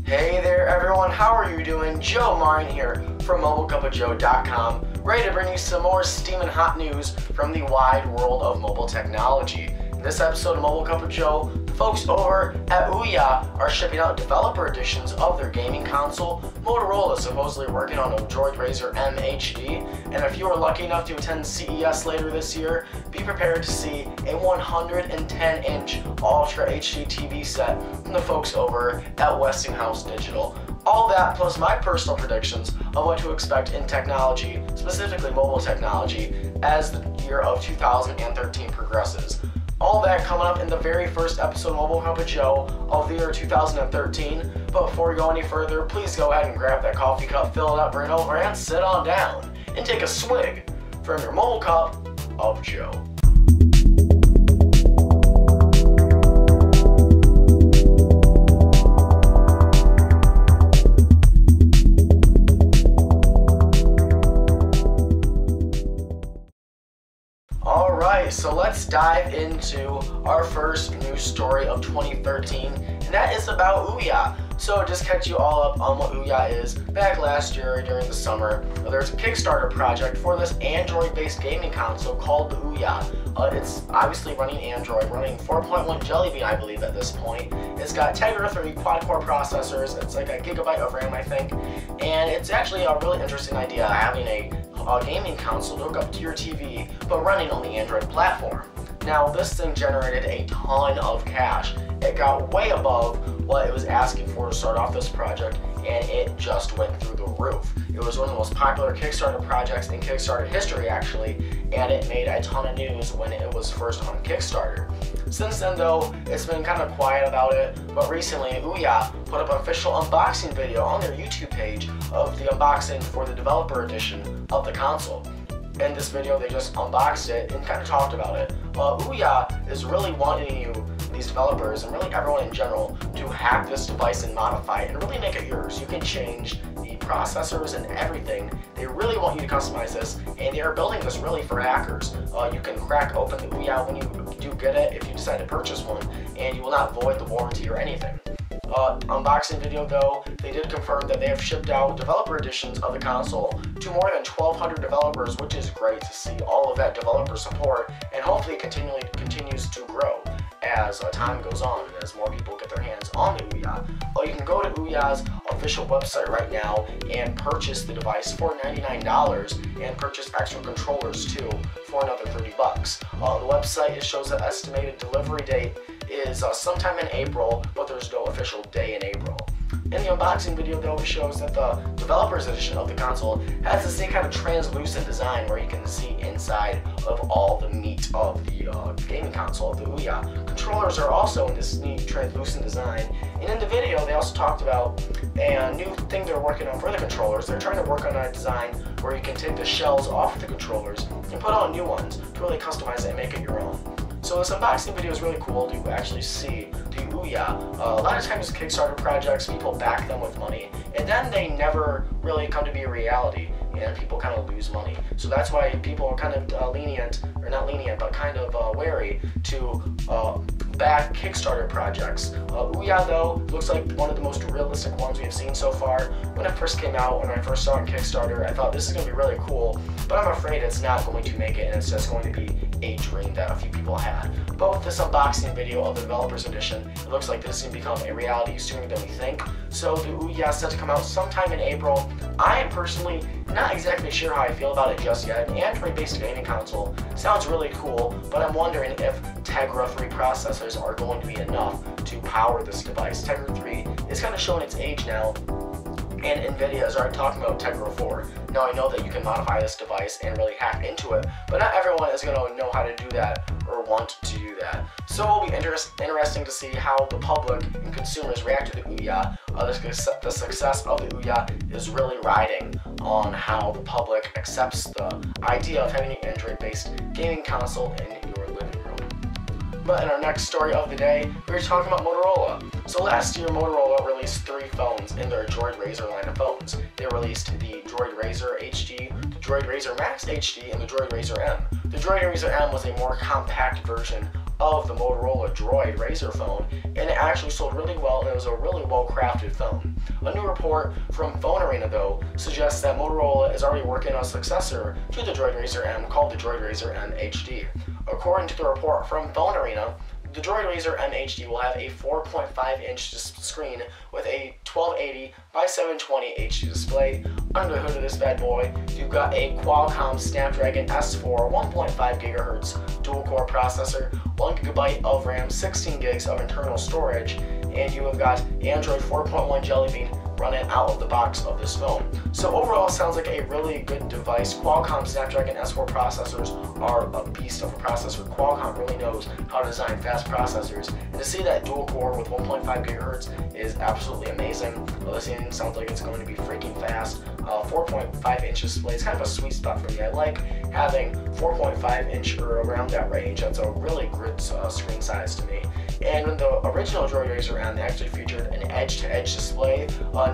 Hey there everyone, how are you doing? Joe Martin here from MobileCupOfJoe.com, ready to bring you some more steaming hot news from the wide world of mobile technology. In this episode of Mobile Cup of Joe, the folks over at OUYA are shipping out developer editions of their gaming console. Motorola is supposedly working on a Droid Razr M HD, and if you are lucky enough to attend CES later this year, be prepared to see a 110-inch Ultra HD TV set from the folks over at Westinghouse Digital. All that plus my personal predictions of what to expect in technology, specifically mobile technology, as the year of 2013 progresses. All that coming up in the very first episode of Mobile Cup of Joe of the year 2013. But before we go any further, please go ahead and grab that coffee cup, fill it up, bring it over, and sit on down and take a swig from your Mobile Cup of Joe. Alright, so let's dive into our first news story of 2013, and that is about OUYA. So just catch you all up on what OUYA is. Back last year during the summer, there's a Kickstarter project for this Android-based gaming console called the OUYA. It's obviously running Android, running 4.1 Jelly Bean, I believe, at this point. It's got Tegra 3 quad-core processors. It's like a gigabyte of RAM, I think. And it's actually a really interesting idea, having a gaming console to hook up to your TV, but running on the Android platform. Now, this thing generated a ton of cash. It got way above what it was asking for to start off this project, and it just went through the roof. It was one of the most popular Kickstarter projects in Kickstarter history, actually, and it made a ton of news when it was first on Kickstarter. Since then, though, it's been kind of quiet about it, but recently OUYA put up an official unboxing video on their YouTube page of the unboxing for the developer edition of the console. In this video, they just unboxed it and kind of talked about it. OUYA is really wanting you, these developers, and really everyone in general, to hack this device and modify it and really make it yours. You can change the processors and everything. They really want you to customize this, and they are building this really for hackers. You can crack open the OUYA when you do get it, if you decide to purchase one, and you will not void the warranty or anything. Unboxing video though, they did confirm that they have shipped out developer editions of the console to more than 1,200 developers, which is great to see all of that developer support, and hopefully it continues to grow as time goes on and as more people get their hands on the OUYA. You can go to OUYA's official website right now and purchase the device for $99 and purchase extra controllers too for another $30. The website shows the estimated delivery date is sometime in April, but there's no official day in April. In the unboxing video though, it shows that the developer's edition of the console has this neat kind of translucent design where you can see inside of all the meat of the gaming console of the OUYA. Controllers are also in this neat translucent design, and in the video they also talked about a new thing they're working on for the controllers. They're trying to work on a design where you can take the shells off of the controllers and put on new ones to really customize it and make it your own. So this unboxing video is really cool to actually see the OUYA. A lot of times Kickstarter projects, people back them with money, and then they never really come to be a reality, and people kind of lose money. So that's why people are kind of lenient, or not lenient, but kind of wary to back Kickstarter projects. OUYA though looks like one of the most realistic ones we've seen so far. When it first came out, when I first saw it on Kickstarter, I thought this is going to be really cool, but I'm afraid it's not going to make it, and it's just going to be a dream that a few people had. But with this unboxing video of the developer's edition, it looks like this is going to become a reality sooner than we think. So the OUYA is set to come out sometime in April. I am personally not exactly sure how I feel about it just yet. An Android-based gaming console sounds really cool, but I'm wondering if Tegra 3 processors are going to be enough to power this device. Tegra 3 is kind of showing its age now, and NVIDIA is already talking about Tegra 4. Now I know that you can modify this device and really hack into it, but not everyone is going to know how to do that or want to do that. So it'll be interesting to see how the public and consumers react to the OUYA. The success of the OUYA is really riding on how the public accepts the idea of having an Android-based gaming console in your living room. But in our next story of the day, we're talking about Motorola. So last year, Motorola released 3 phones in their Droid Razr line of phones. They released the Droid Razr HD, the Droid Razr Max HD, and the Droid Razr M. The Droid Razr M was a more compact version of the Motorola Droid Razr phone, and it actually sold really well, and it was a really well-crafted phone. A new report from Phone Arena, though, suggests that Motorola is already working on a successor to the Droid Razr M called the Droid Razr M HD. According to the report from Phone Arena, the Droid Razr M HD will have a 4.5-inch screen with a 1280 by 720 HD display. Under the hood of this bad boy, you've got a Qualcomm Snapdragon S4 1.5 GHz dual-core processor, 1 GB of RAM, 16 gigs of internal storage, and you have got Android 4.1 Jelly Bean running out of the box of this phone. So overall, it sounds like a really good device. Qualcomm Snapdragon S4 processors are a beast of a processor. Qualcomm really knows how to design fast processors, and to see that dual core with 1.5 GHz is absolutely amazing. This thing sounds like it's going to be freaking fast. 4.5-inch display is kind of a sweet spot for me. I like having 4.5-inch or around that range. That's a really good screen size to me. And in the original Droid Razr M, they actually featured an edge-to-edge display.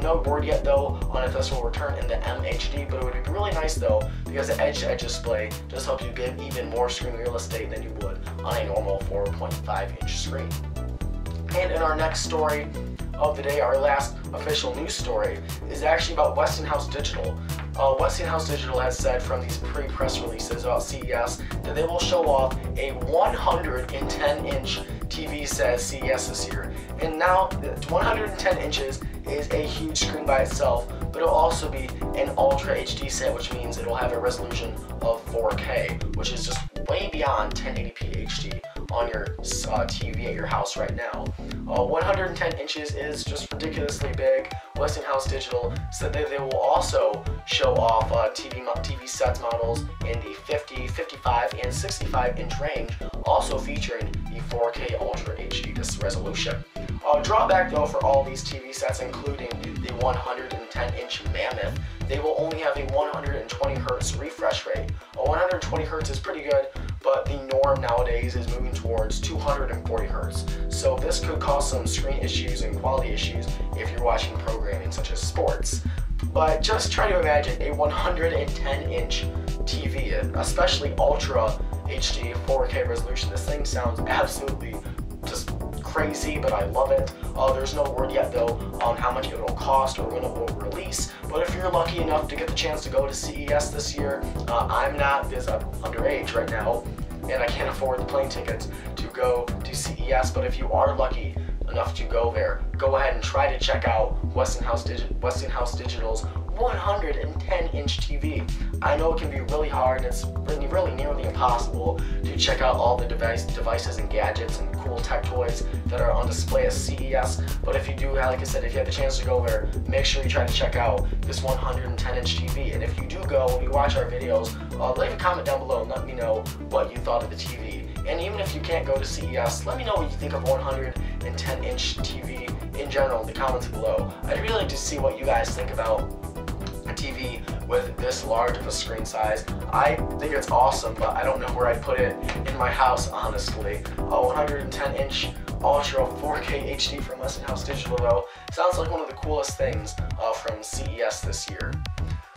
No word yet, though, on if this will return in the MHD, but it would be really nice, though, because the edge-to-edge display just helps you get even more screen real estate than you would on a normal 4.5-inch screen. And in our next story of the day, our last official news story, is actually about Westinghouse Digital. Westinghouse Digital has said from these pre-press releases about CES that they will show off a 110-inch TV set at CES this year. And now, 110 inches is a huge screen by itself, but it'll also be an Ultra HD set, which means it'll have a resolution of 4K, which is just way beyond 1080p HD on your TV at your house right now. 110 inches is just ridiculously big. Westinghouse Digital said that they will also show off TV sets models in the 50, 55, and 65-inch range, also featuring the 4K Ultra HD resolution. Drawback, though, for all these TV sets, including the 110-inch Mammoth, they will only have a 120 Hz refresh rate. 120 Hz is pretty good, but the norm nowadays is moving towards 240 Hz. So this could cause some screen issues and quality issues if you're watching programming such as sports. But just try to imagine a 110-inch TV, especially Ultra HD 4K resolution. This thing sounds absolutely just crazy, but I love it. There's no word yet, though, on how much it will cost or when it will release. But if you're lucky enough to get the chance to go to CES this year, I'm not, because I'm underage right now, and I can't afford the plane tickets to go to CES. But if you are lucky enough to go there, go ahead and try to check out Westinghouse Digital's 110-inch TV. I know it can be really hard, and it's really nearly impossible to check out all the devices and gadgets and cool tech toys that are on display at CES. But if you do, like I said, if you have the chance to go there, make sure you try to check out this 110-inch TV. And if you do go and you watch our videos, leave a comment down below and let me know what you thought of the TV. And even if you can't go to CES, let me know what you think of 110-inch TV in general in the comments below. I'd really like to see what you guys think about a TV with this large of a screen size. I think it's awesome, but I don't know where I'd put it in my house, honestly. 110-inch Ultra 4K HD from Westinghouse Digital, though, sounds like one of the coolest things from CES this year.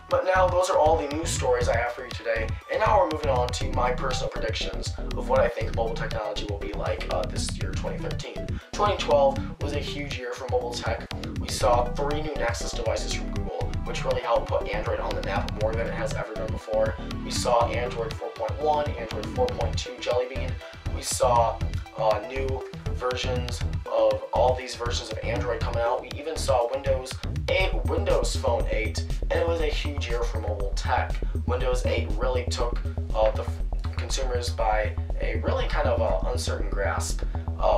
But now, those are all the news stories I have for you today, and now we're moving on to my personal predictions of what I think mobile technology will be like this year, 2013. 2012 was a huge year for mobile tech. We saw 3 new Nexus devices from Google, which really helped put Android on the map more than it has ever done before. We saw Android 4.1, Android 4.2 Jelly Bean. We saw new versions of all these versions of Android coming out. We even saw Windows Phone 8, and it was a huge year for mobile tech. Windows 8 really took the consumers by a really kind of uncertain grasp.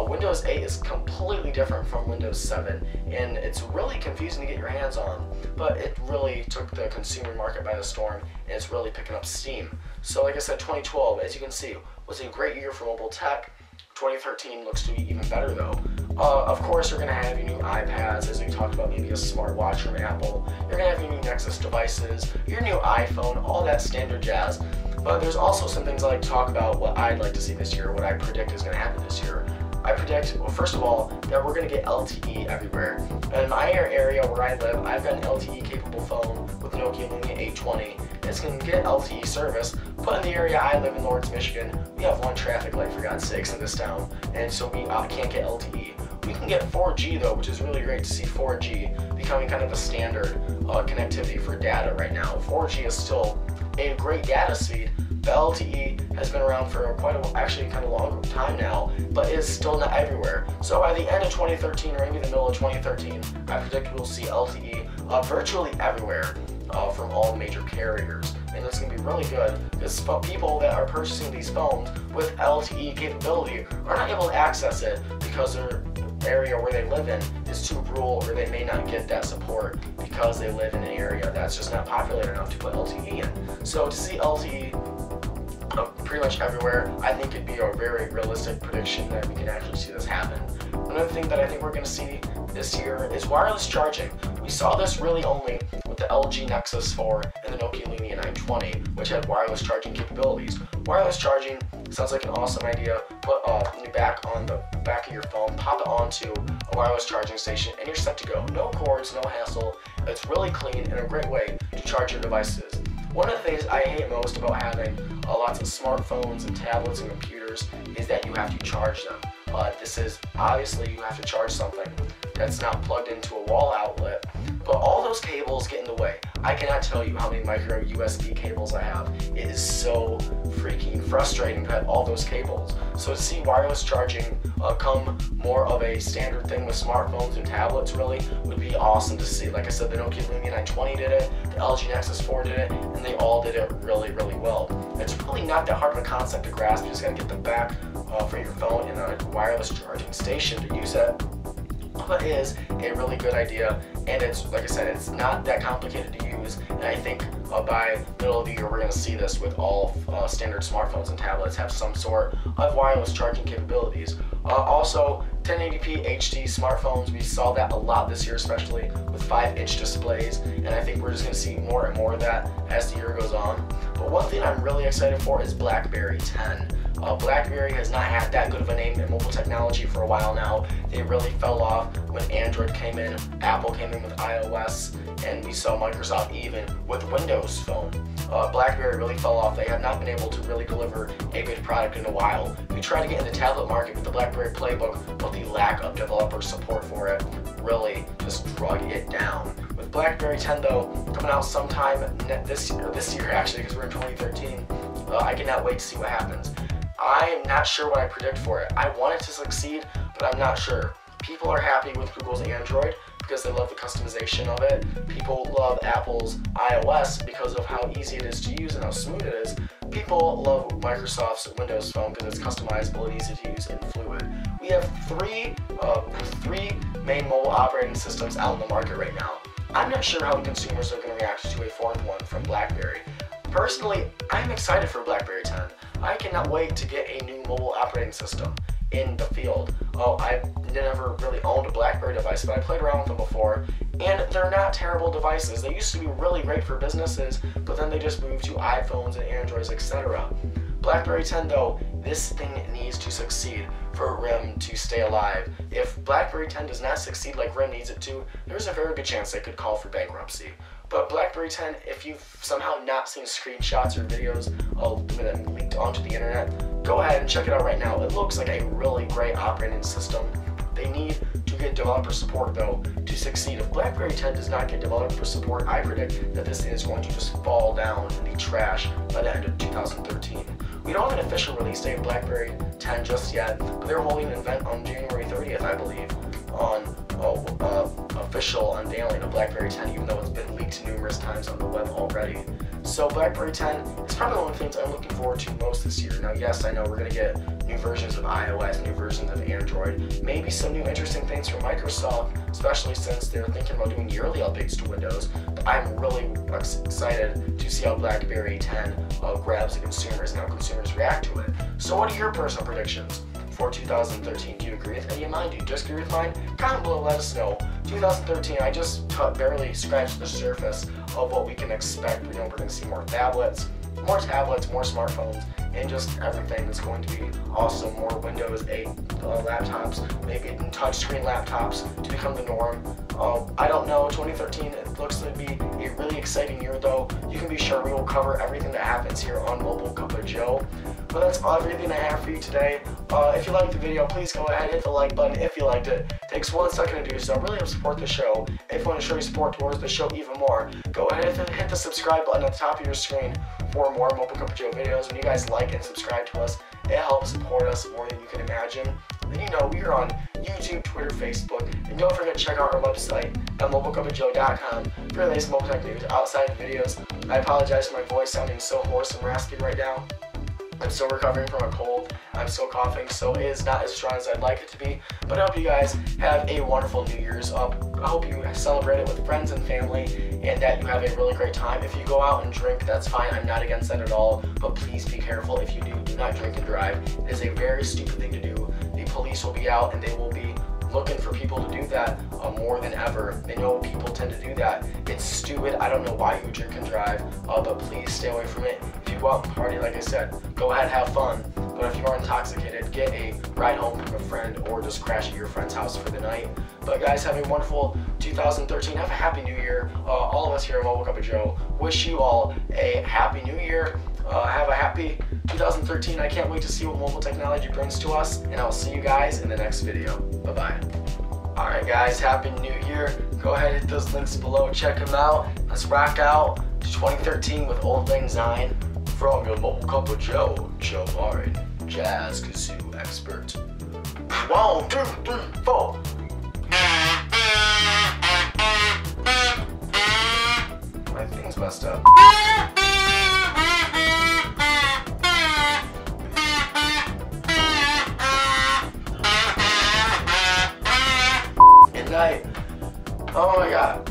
Windows 8 is completely different from Windows 7, and it's really confusing to get your hands on, but it really took the consumer market by the storm, and it's really picking up steam. So like I said, 2012, as you can see, was a great year for mobile tech. 2013 looks to be even better, though. Of course, you're going to have your new iPads, as we talked about, maybe a smartwatch from Apple. You're going to have your new Nexus devices, your new iPhone, all that standard jazz. But there's also some things I like to talk about, what I'd like to see this year, what I predict is going to happen this year. I predict, well, first of all, that we're going to get LTE everywhere. In my area where I live, I've got an LTE-capable phone with the Nokia Lumia 820. It's going to get LTE service, but in the area I live in Lawrence, Michigan, we have one traffic light, for God's sakes, in this town, and so we can't get LTE. We can get 4G though, which is really great to see 4G becoming kind of a standard connectivity for data right now. 4G is still a great data speed. The LTE has been around for quite a, actually kind of long time now, but is still not everywhere. So by the end of 2013 or maybe the middle of 2013, I predict we'll see LTE virtually everywhere from all the major carriers. And it's going to be really good because people that are purchasing these phones with LTE capability are not able to access it because their area where they live in is too rural, or they may not get that support because they live in an area that's just not populated enough to put LTE in. So to see LTE pretty much everywhere, I think it'd be a very realistic prediction that we can actually see this happen. Another thing that I think we're going to see this year is wireless charging. We saw this really only with the LG Nexus 4 and the Nokia Lumia 920, which had wireless charging capabilities. Wireless charging sounds like an awesome idea. Put your back on the back of your phone, pop it onto a wireless charging station, and you're set to go. No cords, no hassle. It's really clean and a great way to charge your devices. One of the things I hate most about having lots of smartphones and tablets and computers is that you have to charge them. This is obviously you have to charge something that's not plugged into a wall outlet, but all those cables get in the way. I cannot tell you how many micro USB cables I have. It is so freaking frustrating to have all those cables. So to see wireless charging come more of a standard thing with smartphones and tablets really would be awesome to see. Like I said, the Nokia Lumia 920 did it, the LG Nexus 4 did it, and they all did it really, really well. It's really not that hard of a concept to grasp. You just gotta get the back for your phone in a wireless charging station to use it. But it is a really good idea, and it's, like I said, it's not that complicated to use, and I think by middle of the year we're going to see this with all standard smartphones and tablets have some sort of wireless charging capabilities. Also, 1080p HD smartphones, we saw that a lot this year, especially with 5-inch displays, and I think we're just going to see more and more of that as the year goes on. But one thing I'm really excited for is BlackBerry 10. BlackBerry has not had that good of a name in mobile technology for a while now. They really fell off when Android came in, Apple came in with iOS, and we saw Microsoft even with Windows Phone. BlackBerry really fell off. They have not been able to really deliver a good product in a while. We tried to get in the tablet market with the BlackBerry Playbook, but the lack of developer support for it really just drug it down. With BlackBerry 10 though, coming out sometime this year actually, because we're in 2013, I cannot wait to see what happens. I am not sure what I predict for it. I want it to succeed, but I'm not sure. People are happy with Google's Android because they love the customization of it. People love Apple's iOS because of how easy it is to use and how smooth it is. People love Microsoft's Windows Phone because it's customizable and easy to use and fluid. We have three main mobile operating systems out in the market right now. I'm not sure how the consumers are going to react to a fourth one from BlackBerry. Personally, I'm excited for BlackBerry 10. I cannot wait to get a new mobile operating system in the field. I've never really owned a BlackBerry device, but I played around with them before, and they're not terrible devices. They used to be really great for businesses, but then they just moved to iPhones and Androids, etc. BlackBerry 10 though, this thing needs to succeed for RIM to stay alive. If BlackBerry 10 does not succeed like RIM needs it to, there's a very good chance they could call for bankruptcy. But BlackBerry 10, if you've somehow not seen screenshots or videos of them leaked onto the internet, go ahead and check it out right now. It looks like a really great operating system. They need to get developer support though to succeed. If BlackBerry 10 does not get developer support, I predict that this thing is going to just fall down in the trash by the end of 2013. We don't have an official release date of BlackBerry 10 just yet, but they're holding an event on January 30th, I believe, on official unveiling of BlackBerry 10, even though it's been leaked numerous times on the web already. So BlackBerry 10 is probably one of the things I'm looking forward to most this year. Now, yes, I know we're going to get new versions of iOS, new versions of Android, maybe some new interesting things from Microsoft, especially since they're thinking about doing yearly updates to Windows. But I'm really excited to see how BlackBerry 10 grabs the consumers and how consumers react to it. So what are your personal predictions for 2013? Do you agree with any of mine? Do you disagree with mine? Comment below, let us know. 2013, I just barely scratched the surface of what we can expect. We know we're going to see more tablets, more tablets, more smartphones, and just everything that's going to be awesome. More Windows 8 laptops, maybe touchscreen laptops to become the norm. I don't know, 2013, it looks to be a really exciting year though. You can be sure we will cover everything that happens here on Mobile Cup of Joe. But that's everything I have for you today. If you liked the video, please go ahead and hit the like button if you liked it. It takes 1 second to do so. It really helps support the show. If you want to show your support towards the show even more, go ahead and hit the subscribe button at the top of your screen for more Mobile Cup of Joe videos. When you guys like and subscribe to us, it helps support us more than you can imagine. And you know, we are on YouTube, Twitter, Facebook, and don't forget to check out our website at mobilecupofjoe.com for your latest mobile tech news outside of videos. I apologize for my voice sounding so hoarse and raspy right now. I'm still recovering from a cold. I'm still coughing, so it is not as strong as I'd like it to be. But I hope you guys have a wonderful New Year's. I hope you celebrate it with friends and family, and that you have a really great time. If you go out and drink, that's fine. I'm not against that at all. But please be careful. If you do not drink and drive. It is a very stupid thing to do. The police will be out, and they will be looking for people to do that more than ever. They know people tend to do that. It's stupid. I don't know why you drink and drive, but please stay away from it. If you go out and party, like I said, go ahead, have fun. But if you are intoxicated, get a ride home from a friend or just crash at your friend's house for the night. But guys, have a wonderful 2013. Have a happy new year. All of us here at Mobile Cup of Joe wish you all a happy new year. Have a happy 2013. I can't wait to see what mobile technology brings to us, and I'll see you guys in the next video. Bye-bye. Alright guys, happy new year. Go ahead and hit those links below, check them out. Let's rock out to 2013 with Old Lang Syne from your Mobile Cup of Joe, Joe Warren, jazz kazoo expert. 1, 2, 3, 4. My thing's messed up. Night. Oh my god.